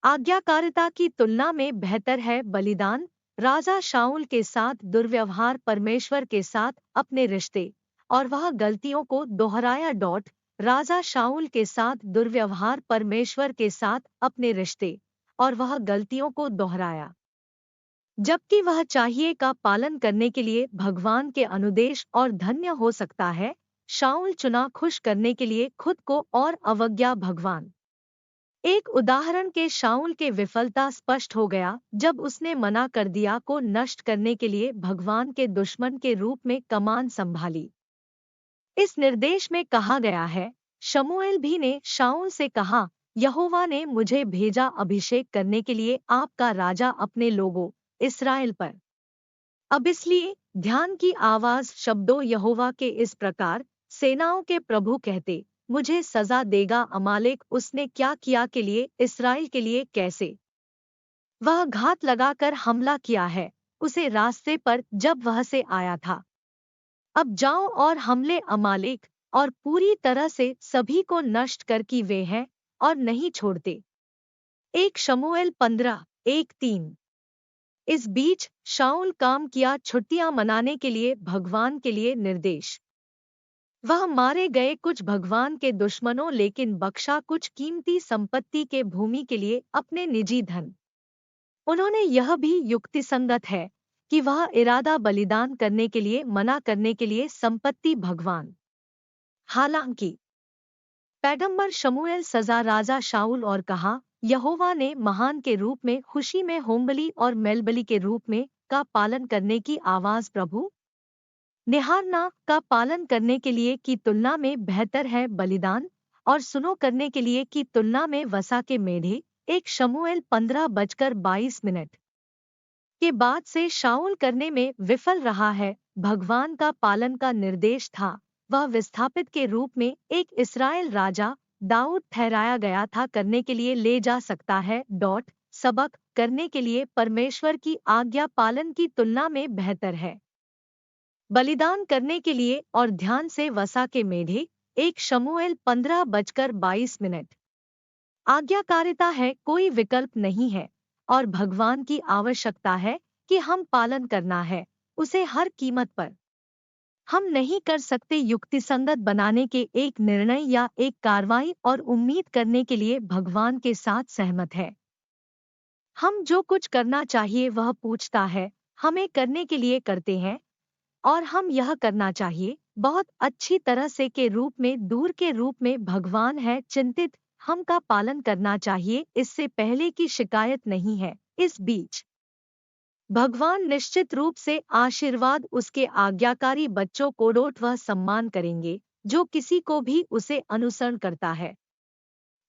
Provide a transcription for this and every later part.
आज्ञाकारिता की तुलना में बेहतर है बलिदान। राजा शाऊल के साथ दुर्व्यवहार, परमेश्वर के साथ अपने रिश्ते, और वह गलतियों को दोहराया। राजा शाऊल के साथ दुर्व्यवहार, परमेश्वर के साथ अपने रिश्ते, और वह गलतियों को दोहराया, जबकि वह चाहिए का पालन करने के लिए भगवान के अनुदेश और धन्य हो सकता है। शाऊल चुना खुश करने के लिए खुद को और अवज्ञा भगवान। एक उदाहरण के शाऊल के विफलता स्पष्ट हो गया जब उसने मना कर दिया को नष्ट करने के लिए भगवान के दुश्मन के रूप में कमान संभाली। इस निर्देश में कहा गया है, शमूएल भी ने शाऊल से कहा, यहोवा ने मुझे भेजा अभिषेक करने के लिए आपका राजा अपने लोगों इस्राएल पर। अब इसलिए ध्यान की आवाज शब्दों यहोवा के इस प्रकार सेनाओं के प्रभु कहते, मुझे सजा देगा अमालेक उसने क्या किया के लिए इस्राएल के लिए कैसे वह घात लगाकर हमला किया है उसे रास्ते पर जब वह से आया था। अब जाओ और हमले अमालेक और पूरी तरह से सभी को नष्ट कर की वे हैं और नहीं छोड़ते। 1 शमूएल 15:1-3। इस बीच शाऊल काम किया छुट्टियां मनाने के लिए भगवान के लिए निर्देश। वह मारे गए कुछ भगवान के दुश्मनों लेकिन बख्शा कुछ कीमती संपत्ति के भूमि के लिए अपने निजी धन। उन्होंने यह भी युक्तिसंगत है कि वह इरादा बलिदान करने के लिए मना करने के लिए संपत्ति भगवान। हालांकि पैगंबर शमूएल सजा राजा शाऊल और कहा, यहोवा ने महान के रूप में खुशी में होमबलि और मेलबलि के रूप में का पालन करने की आवाज प्रभु निहारना का पालन करने के लिए की तुलना में बेहतर है बलिदान, और सुनो करने के लिए की तुलना में वसा के मेढ़े। 1 शमूएल 15:22 के बाद से शाऊल करने में विफल रहा है। भगवान का पालन का निर्देश था, वह विस्थापित के रूप में एक इस्राएल राजा दाऊद ठहराया गया था करने के लिए ले जा सकता है। सबक करने के लिए परमेश्वर की आज्ञा पालन की तुलना में बेहतर है बलिदान करने के लिए, और ध्यान से वसा के मेढ़े। 1 शमूएल 15:22। आज्ञाकारिता है, कोई विकल्प नहीं है, और भगवान की आवश्यकता है कि हम पालन करना है उसे हर कीमत पर। हम नहीं कर सकते युक्तिसंगत बनाने के एक निर्णय या एक कार्रवाई और उम्मीद करने के लिए भगवान के साथ सहमत है। हम जो कुछ करना चाहिए वह पूछता है हमें करने के लिए करते हैं, और हम यह करना चाहिए बहुत अच्छी तरह से के रूप में दूर के रूप में भगवान है चिंतित हम का पालन करना चाहिए इससे पहले की शिकायत नहीं है। इस बीच भगवान निश्चित रूप से आशीर्वाद उसके आज्ञाकारी बच्चों को वह सम्मान करेंगे जो किसी को भी उसे अनुसरण करता है।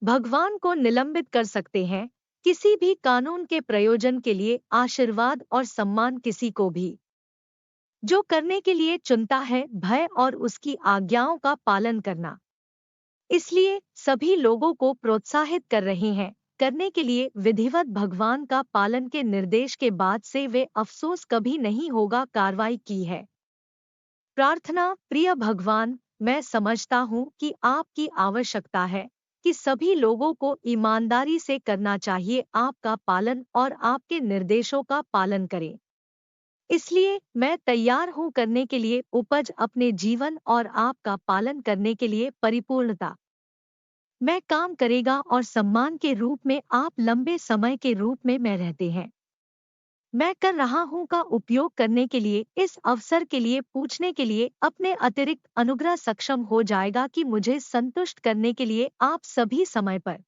भगवान को निलंबित कर सकते हैं किसी भी कानून के प्रयोजन के लिए आशीर्वाद और सम्मान किसी को भी जो करने के लिए चुनता है भय और उसकी आज्ञाओं का पालन करना। इसलिए सभी लोगों को प्रोत्साहित कर रहे हैं करने के लिए विधिवत भगवान का पालन के निर्देश के बाद से वे अफसोस कभी नहीं होगा कार्रवाई की है। प्रार्थना। प्रिय भगवान, मैं समझता हूँ कि आपकी आवश्यकता है कि सभी लोगों को ईमानदारी से करना चाहिए आपका पालन और आपके निर्देशों का पालन करें। इसलिए मैं तैयार हूँ करने के लिए उपज अपने जीवन और आपका पालन करने के लिए परिपूर्णता मैं काम करेगा और सम्मान के रूप में आप लंबे समय के रूप में मैं रहते हैं। मैं कर रहा हूँ का उपयोग करने के लिए इस अवसर के लिए पूछने के लिए अपने अतिरिक्त अनुग्रह सक्षम हो जाएगा कि मुझे संतुष्ट करने के लिए आप सभी समय पर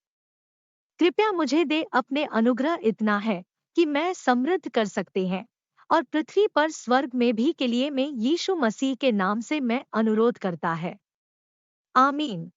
कृपया मुझे दे अपने अनुग्रह इतना है कि मैं समृद्ध कर सकते हैं और पृथ्वी पर स्वर्ग में भी के लिए मैं यीशु मसीह के नाम से मैं अनुरोध करता है। आमीन।